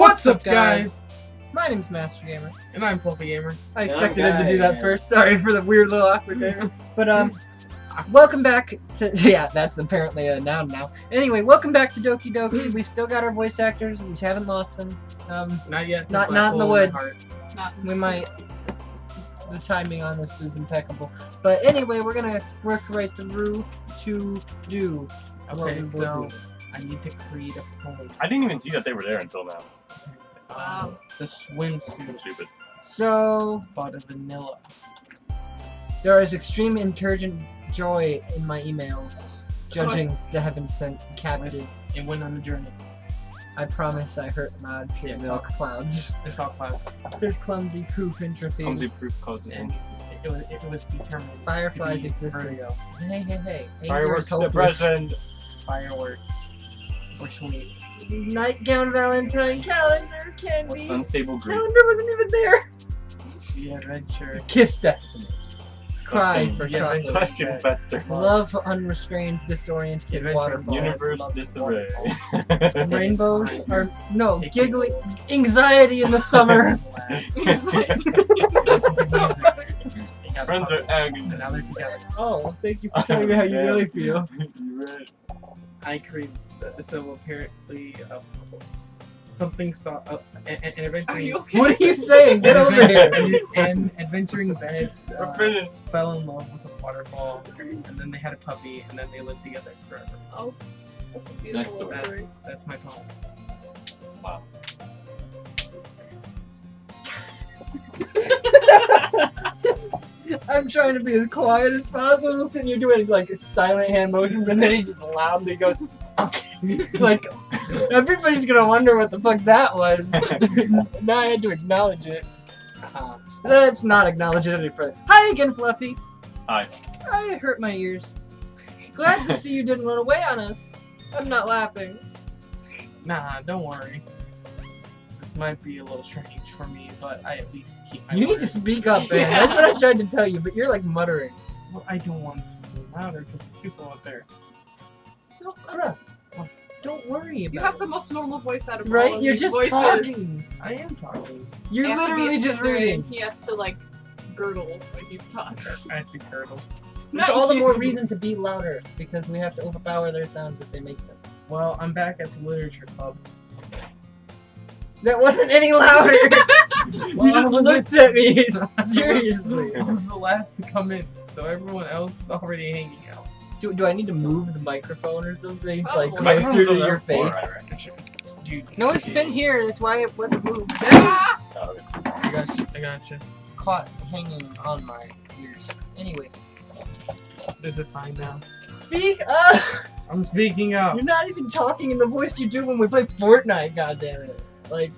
What's up, guys? My name's Master Gamer. And I'm Fluffy Gamer. I expected him to do that first. Sorry for the weird little awkward there. But welcome back to that's apparently a noun now. Anyway, welcome back to Doki Doki. We've still got our voice actors. We haven't lost them. Not yet. Not in the woods. We might. The timing on this is impeccable. But anyway, we're gonna work right through to do. Okay, so I need to create a poem. I didn't even see that they were there until now. Wow. The swimsuit. Stupid. So, Bought a vanilla. there is extreme insurgent joy in my email, judging the heaven sent captive. It went on a journey. I promise I hurt loud pure milk clouds. It's all clouds. There's clumsy proof entropy. Clumsy proof causes And entropy. it was determined. Firefly's to be existence. vertigo. Hey. Anger Fireworks is to the hopeless. present. Fireworks. Or sweet. Nightgown Valentine calendar can What's be. unstable grief? Calendar wasn't even there. The adventure. Kiss destiny. Cry Fucking for yeah, chocolate. Question fester. Love unrestrained, disoriented Adventure. waterfalls. Universe Love disarray. Rainbows are no giggly anxiety in the summer. Friends are agony. And now they're together. Oh, thank you for telling me how you really feel. You're right. I created so apparently something saw and eventually. What are you saying? Get over here. And adventuring bed We're finished. fell in love with a waterfall, and then they had a puppy, and then they lived together forever. Oh, that's a Nice beautiful story. story. That's my poem. Wow. I'm trying to be as quiet as possible, sitting here doing like silent hand motions, and then he just loudly goes, okay. Like, everybody's gonna wonder what the fuck that was. Now I had to acknowledge it. Let's not acknowledge it any further. Hi again, Fluffy. Hi. I hurt my ears. Glad to see you didn't run away on us. I'm not laughing. Nah, don't worry. This might be a little strange for me, but I at least keep my You need word. to speak up, man. That's what I tried to tell you, but you're like muttering. Well, I don't want it to be louder because people out there. So, Bruh, don't worry about you have it. the most normal voice out of all Right? of You're these just voices. talking. I am talking. You're You have to be literally just sitting there reading. and he has to like gurgle when you talk. I think curdle. It's Not all the you. more reason to be louder, because we have to overpower their sounds if they make them. Well, I'm back at the literature club. That wasn't any louder! You Well, I just wasn't- looked at me, seriously. I was the last to come in, so everyone else is already hanging out. Do I need to move the microphone or something? Oh, Like, well, closer to your face? Dude, No, it's been here, that's why it wasn't moved. Ah! I gotcha. Caught hanging on my ears. Anyway. Is it fine now? Speak up! I'm speaking up. You're not even talking in the voice you do when we play Fortnite, goddammit. Like,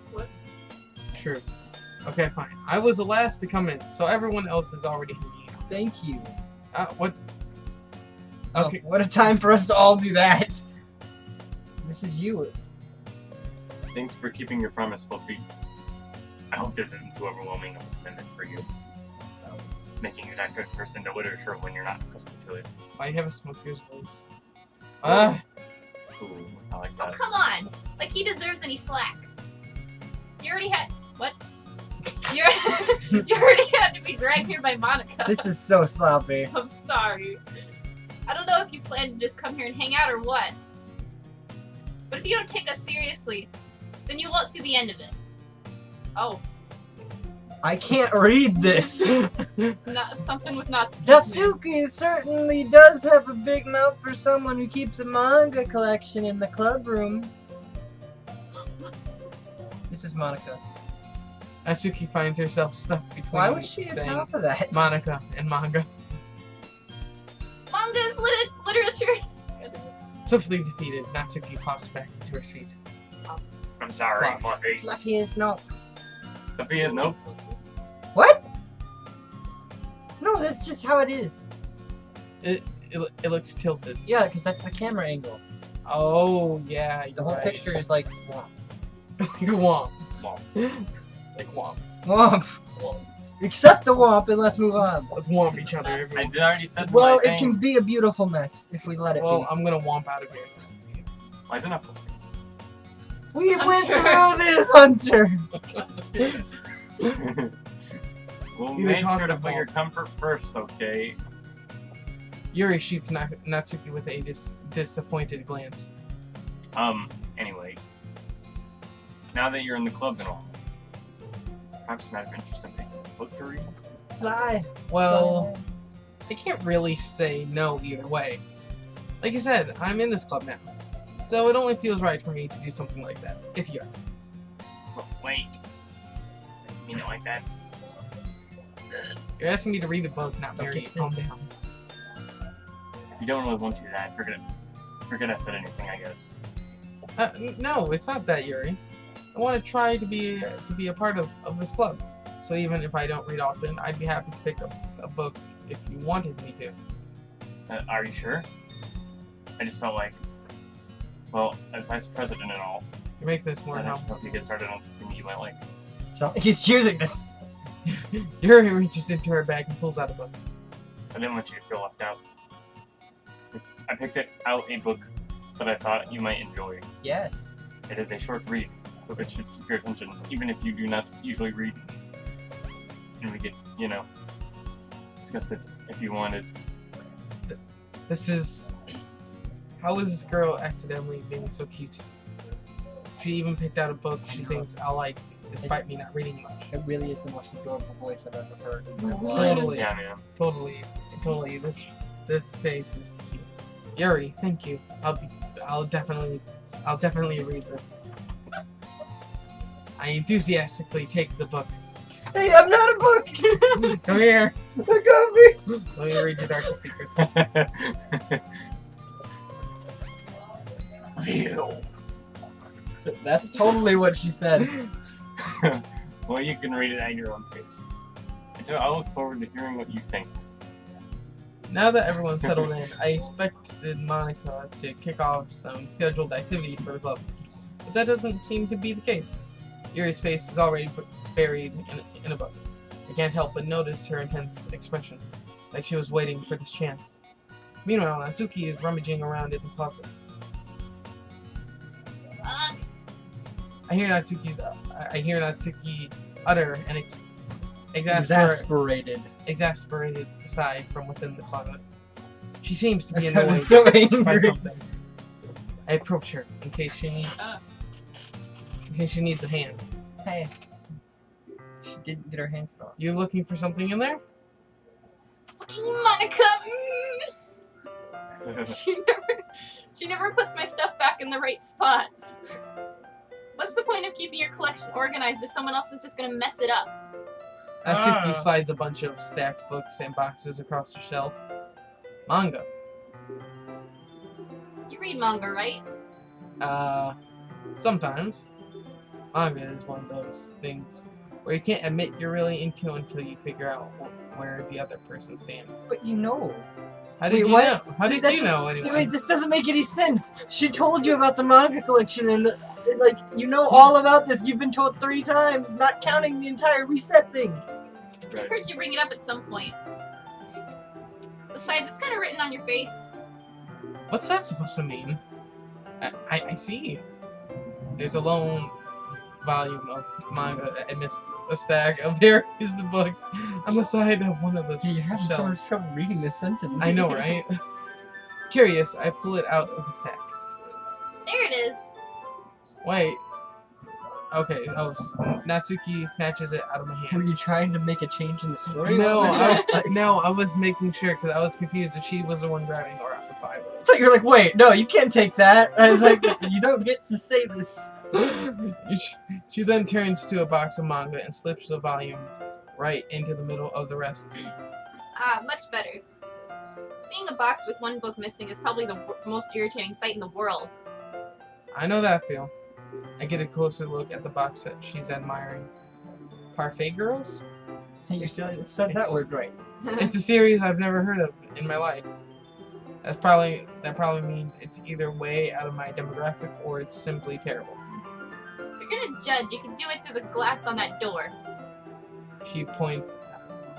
True. Okay, fine. I was the last to come in, so everyone else is already hanging out. thank you. What? Oh, Okay. what a time for us to all do that. This is you. Thanks for keeping your promise, Fluffy. I hope this isn't too overwhelming of a commitment for you. Making you that good person to literature when you're not accustomed to it. Why you have a smoker's voice? Ooh, I like Oh, that. come on. Like he deserves any slack. You already had... What? You already had to be dragged here by Monica. This is so sloppy. I'm sorry. I don't know if you plan to just come here and hang out or what. But if you don't take us seriously, then you won't see the end of it. Oh, I can't read this. it's not something with knots. Natsuki certainly does have a big mouth for someone who keeps a manga collection in the club room. This is Monica. Atsuki finds herself stuck between Why was she on saying top of that? Monica and manga. Manga is literature. Swiftly defeated, Natsuki pops back into her seat. I'm sorry, Fluff. Fluffy. Fluffy is no. Fluffy has no. What? No, that's just how it is. It looks tilted. Yeah, because that's the camera angle. Oh yeah, The whole picture is like womp. womp. Womp. Like womp. Womp. Womp. Accept the womp and let's move on. Let's womp each other. I Everyone. did already said Well, my it thing. can be a beautiful mess if we let it Well, be. I'm gonna womp out of here. Why is it not full screen? We I'm went sure. through this, Hunter! We'll You make talk sure to put about- your comfort first, okay? Yuri shoots Natsuki with a disappointed glance. Anyway. Now that you're in the club and all, perhaps you might have interest in taking a book to read? Fly. Well, I can't really say no either way. Like you said, I'm in this club now. So it only feels right for me to do something like that, if you ask. But wait. I mean it like that. You're asking me to read the book, not marry you. Calm down. If you don't really want to do that, forget I said anything, I guess. No, it's not that, Yuri. I want to try to be a part of this club. So even if I don't read often, I'd be happy to pick up a book if you wanted me to. Are you sure? I just felt like, well, as vice president and all, You make this more I now. just hope you get started on something you might like. So he's choosing this. Yuri reaches into her bag and pulls out a book. I didn't want you to feel left out. I picked out a book that I thought you might enjoy. Yes. It is a short read, so it should keep your attention, even if you do not usually read. And we could, discuss it if you wanted. This is... How is this girl accidentally being so cute? She even picked out a book she thinks I'll like, despite me not reading much. It really is the most adorable voice I've ever heard in my What? life. Totally. Yeah, man. Totally. This face is cute. Yuri, thank you. I'll definitely read this. I enthusiastically take the book. Hey, I'm not a book! Come here. Look at me! Let me read your darkest secrets. That's totally what she said. Well, you can read it at your own pace. I look forward to hearing what you think. Now that everyone's settled in, I expected Monica to kick off some scheduled activities for the club. But that doesn't seem to be the case. Yuri's face is already buried in a book. I can't help but notice her intense expression, like she was waiting for this chance. Meanwhile, Natsuki is rummaging around in the closet. I hear Natsuki utter an exasperated sigh from within the closet. She seems to be I'm annoyed so by angry. something. I approach her in case she needs a hand. Hey. She didn't get her hand cut off. You looking for something in there? Fucking Monica! She never puts my stuff back in the right spot. What's the point of keeping your collection organized if someone else is just gonna mess it up? Natsuki slides a bunch of stacked books and boxes across the shelf. Manga. You read manga, right? Sometimes. Manga is one of those things where you can't admit you're really into until you figure out where the other person stands. But you know. How did Wait, you what? know? How did That you doesn't- know anyway? Wait, this doesn't make any sense. She told you about the manga collection and like, you know all about this. You've been told 3 times, not counting the entire reset thing. I heard you bring it up at some point. Besides, it's kind of written on your face. What's that supposed to mean? I see. There's a lone volume of manga amidst a stack of various books on the side of one of the You're having so much shelves. trouble reading this sentence. I know, right? Curious, I pull it out of the stack. There it is. Wait. Okay, Natsuki snatches it out of my Were hand. you trying to make a change in the story? No, What was that? I was making sure because I was confused if she was the one grabbing or if I was. So you're like, wait, no, you can't take that. I was like, you don't get to say this. She then turns to a box of manga and slips the volume right into the middle of the rest. Ah, much better. Seeing a box with one book missing is probably the most irritating sight in the world. I know that feel. I get a closer look at the box set she's admiring. Parfait Girls? Hey, you said that word right. It's a series I've never heard of in my life. That probably means it's either way out of my demographic or it's simply terrible. If you're gonna judge, you can do it through the glass on that door. She points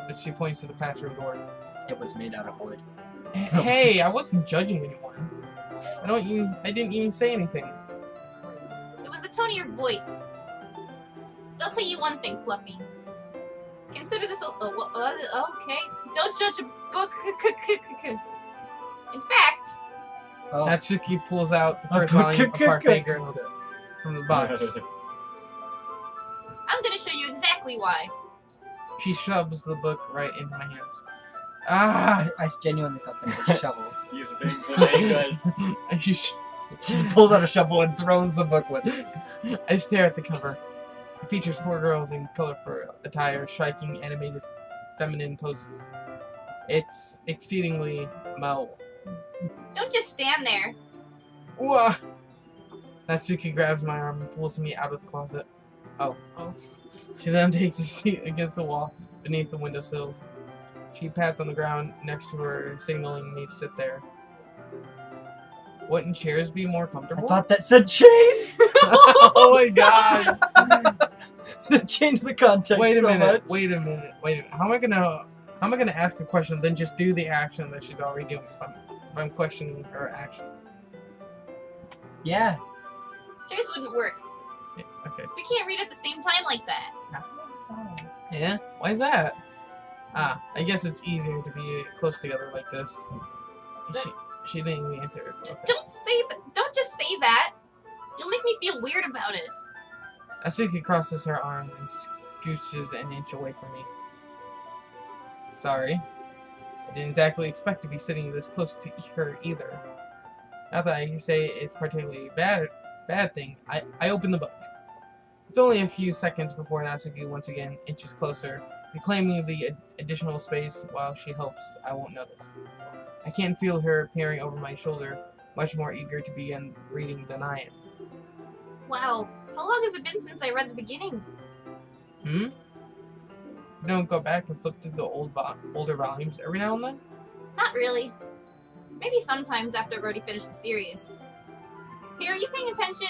to the classroom door. It was made out of wood. Hey, I wasn't judging anyone. I didn't even say anything. It was the tone of to your voice. I'll tell you one thing, Fluffy. Consider this okay. Don't judge a book. In fact, Oh. Natsuki pulls out the first volume of Parfait Girls from the box. I'm gonna show you exactly why. She shoves the book right into my hands. Ah! I genuinely thought they were shovels. He's being really good. She sh- She pulls out a shovel and throws the book with it. I stare at the cover. It features 4 girls in colorful attire, striking animated feminine poses. It's exceedingly mal. Don't just stand there. Whoa! Natsuki grabs my arm and pulls me out of the closet. Oh. She then takes a seat against the wall beneath the windowsills. She pats on the ground next to her, signaling me to sit there. Wouldn't chairs be more I comfortable? thought that said chains! Oh my god! Change the context Wait a so minute, much. wait a minute. How am I gonna ask a question, then just do the action that she's already doing if I'm questioning her action? Yeah. Chairs wouldn't work. Yeah, okay. We can't read at the same time like that. Yeah? Why is that? Ah, I guess it's easier to be close together like this. She didn't even answer. Okay. Don't say that. Don't just say that. You'll make me feel weird about it. Asuki crosses her arms and scooches an inch away from me. Sorry. I didn't exactly expect to be sitting this close to her either. Not that I say it's particularly bad thing. I open the book. It's only a few seconds before Natsuki once again inches closer, reclaiming the additional space while she hopes I won't notice. I can feel her peering over my shoulder, much more eager to begin reading than I am. Wow. How long has it been since I read the beginning? You don't go back and flip through the older volumes every now and then? Not really. Maybe sometimes after I've already finished the series. Hey, are you paying attention?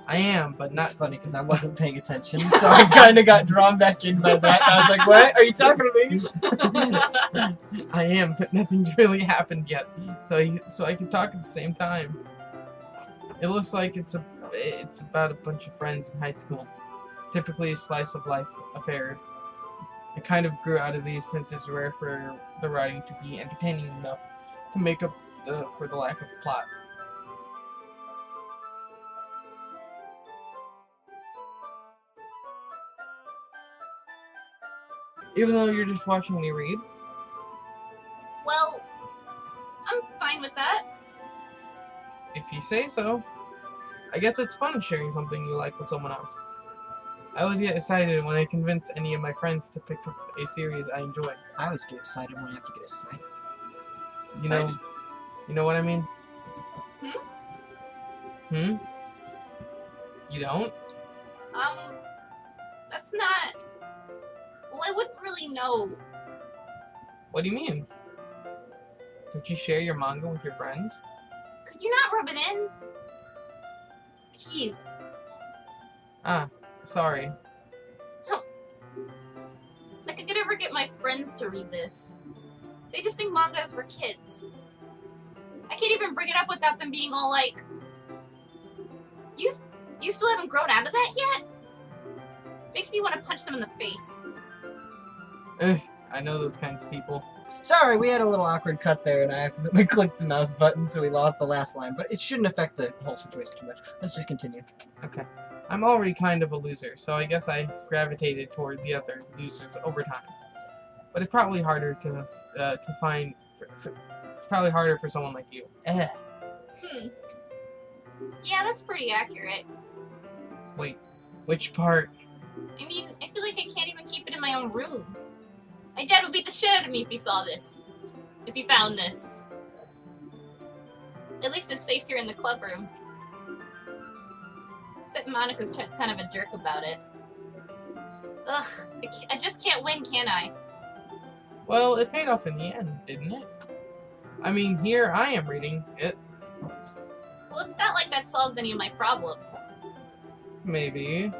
I am, but It's not. funny because I wasn't paying attention, so I kind of got drawn back in by that. I was like, "What? Are you talking to me?" I am, but nothing's really happened yet, so I can talk at the same time. It looks like it's about a bunch of friends in high school, typically a slice of life affair. I kind of grew out of these since it's rare for the writing to be entertaining enough to make up for the lack of plot. Even though you're just watching me read? Well, I'm fine with that. If you say so. I guess it's fun sharing something you like with someone else. I always get excited when I convince any of my friends to pick up a series I enjoy. I always get excited when I have to get excited. You know what I mean? You don't? That's not... Well, I wouldn't really know. What do you mean? Don't you share your manga with your friends? Could you not rub it in? Jeez. Ah, sorry. I could ever get my friends to read this. They just think manga is for kids. I can't even bring it up without them being all like, You still haven't grown out of that yet? Makes me want to punch them in the face. Ugh, I know those kinds of people. Sorry, we had a little awkward cut there, and I accidentally clicked the mouse button, so we lost the last line. But it shouldn't affect the whole situation too much. Let's just continue. Okay. I'm already kind of a loser, so I guess I gravitated toward the other losers over time. But it's probably harder to find. It's probably harder for someone like you. Yeah, that's pretty accurate. Wait, which part? I mean, I feel like I can't even keep it in my own room. My dad would beat the shit out of me if he saw this. If he found this. At least it's safe here in the club room. Except Monica's kind of a jerk about it. Ugh, I just can't win, can I? Well, it paid off in the end, didn't it? I mean, here I am reading it. Well, it's not like that solves any of my problems. Maybe.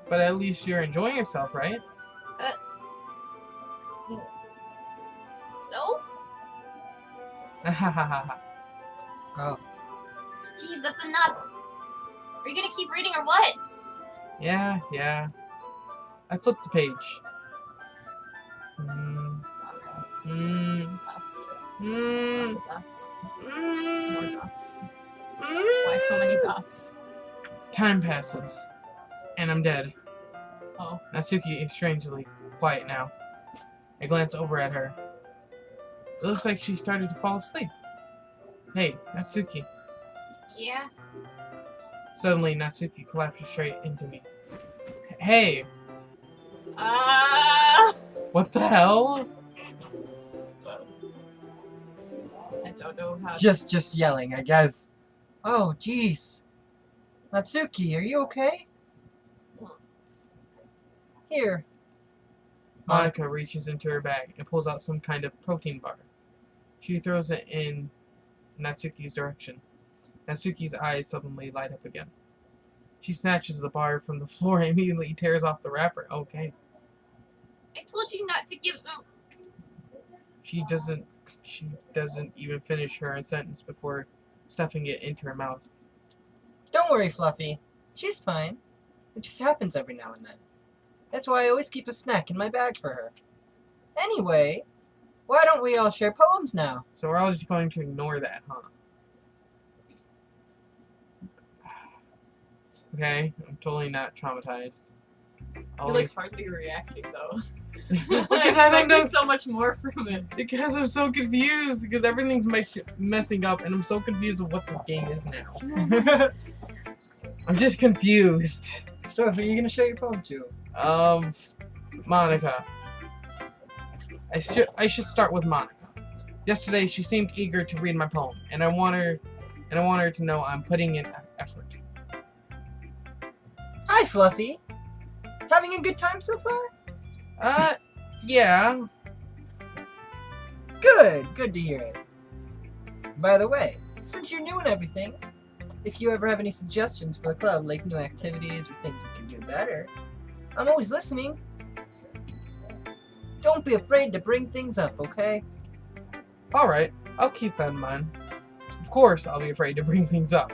But at least you're enjoying yourself, right? So? Ha ha ha ha. Oh. Jeez, that's enough. Are you gonna keep reading or what? Yeah. I flipped the page. Dots. Mm, Dots. mm, Lots of dots. More mm, dots. mm. Why so many dots? Time passes, and I'm dead. Oh. Natsuki is strangely quiet now. I glance over at her. It looks like she started to fall asleep. Hey, Natsuki. Yeah. Suddenly, Natsuki collapses straight into me. Hey, Ah! what the hell? I don't know how. Just yelling, I guess. Oh, jeez. Natsuki, are you okay? Here. Monica reaches into her bag and pulls out some kind of protein bar. She throws it in Natsuki's direction. Natsuki's eyes suddenly light up again. She snatches the bar from the floor and immediately tears off the wrapper. Okay. I told you not to give. She doesn't even finish her sentence before stuffing it into her mouth. Don't worry, Fluffy. She's fine. It just happens every now and then. That's why I always keep a snack in my bag for her. Anyway, why don't we all share poems now? So we're all just going to ignore that, huh? Okay, I'm totally not traumatized. You're like hardly reacting though. Because I I don't know. expected so much more from it. Because I'm so confused. Because everything's messing up, and I'm so confused with what this game is now. I'm just confused. So, who are you gonna show your poem to? Monica. I should start with Monica. Yesterday, she seemed eager to read my poem, and I want her to know I'm putting in effort. Hi, Fluffy. Having a good time so far? Yeah. Good to hear it. By the way, since you're new and everything, if you ever have any suggestions for the club, like new activities or things we can do better, I'm always listening. Don't be afraid to bring things up, okay? Alright, I'll keep that in mind. Of course, I'll be afraid to bring things up.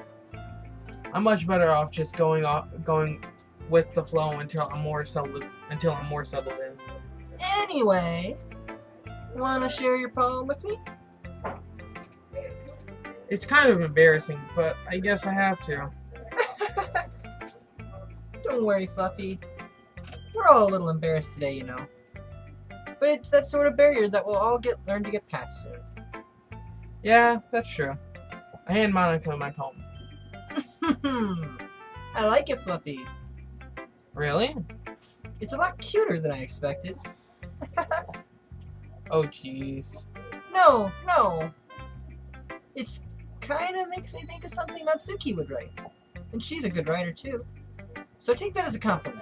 I'm much better off just going with the flow until I'm more settled in. Anyway, wanna share your poem with me? It's kind of embarrassing, but I guess I have to. Don't worry, Fluffy. We're all a little embarrassed today, you know. But it's that sort of barrier that we'll all learn to get past soon. Yeah, that's true. I hand Monica my poem. I like it, Fluffy. Really? It's a lot cuter than I expected. Oh, jeez. No. It's kind of makes me think of something Natsuki would write. And she's a good writer, too. So take that as a compliment.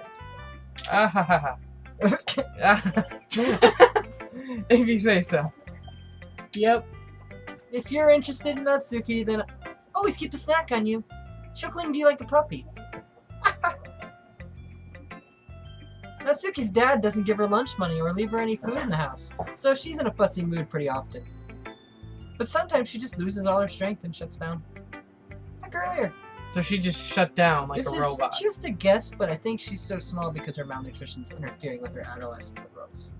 Ah ha ha ha. If you say so. Yep. If you're interested in Natsuki, then always keep a snack on you. She'll cling to you like a puppy. Natsuki's dad doesn't give her lunch money or leave her any food in the house, so she's in a fussy mood pretty often. But sometimes she just loses all her strength and shuts down. Like earlier. So she just shut down like This a is robot. just a guess, but I think she's so small because her malnutrition's interfering with her adolescent growth.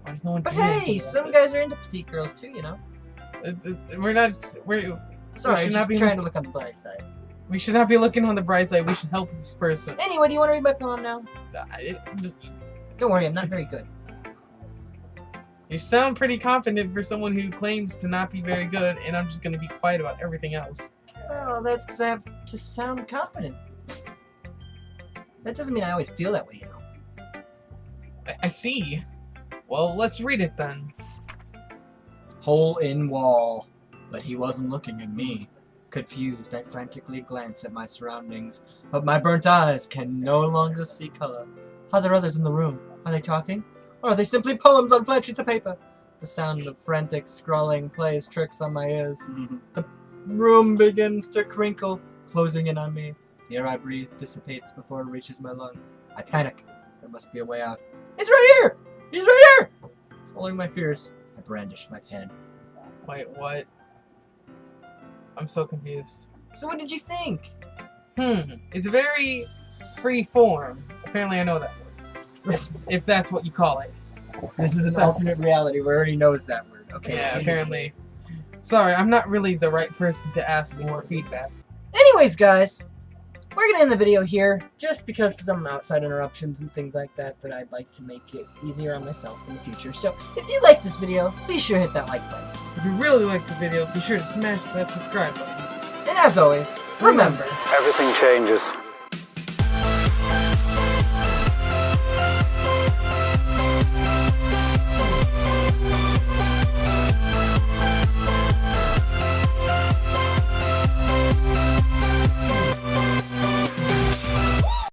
Why does no one But do anything hey, about some it? guys are into petite girls too, you know? We're Sorry, should just not be trying to look on the bright side. we should not be looking on the bright side. We should help this person. Anyway, do you want to read my poem now? You Don't worry, I'm not very good. sound pretty confident for someone who claims to not be very good, and I'm just gonna be quiet about everything else. Well, that's because I have to sound confident. That doesn't mean I always feel that way, you know. I see. Well, let's read it then. Hole in wall. But he wasn't looking at me. Confused, I frantically glance at my surroundings, but my burnt eyes can no longer see color. Are there others in the room? Are they talking? Or are they simply poems on flat sheets of paper? The sound of frantic scrawling plays tricks on my ears. The room begins to crinkle, closing in on me. The air I breathe dissipates before it reaches my lungs. I panic. There must be a way out. It's right here! He's right here! Swallowing my fears, I brandish my pen. Wait, what? I'm so confused. So what did you think? It's very free form. Apparently I know that word. If that's what you call it. This is an alternate reality where already knows that word. Okay. Yeah, apparently. Sorry, I'm not really the right person to ask more feedback. Anyways, guys, we're gonna end the video here just because of some outside interruptions and things like that that I'd like to make it easier on myself in the future. So if you like this video, be sure to hit that like button. If you really liked the video, be sure to smash that subscribe button. And as always, remember, Everything changes.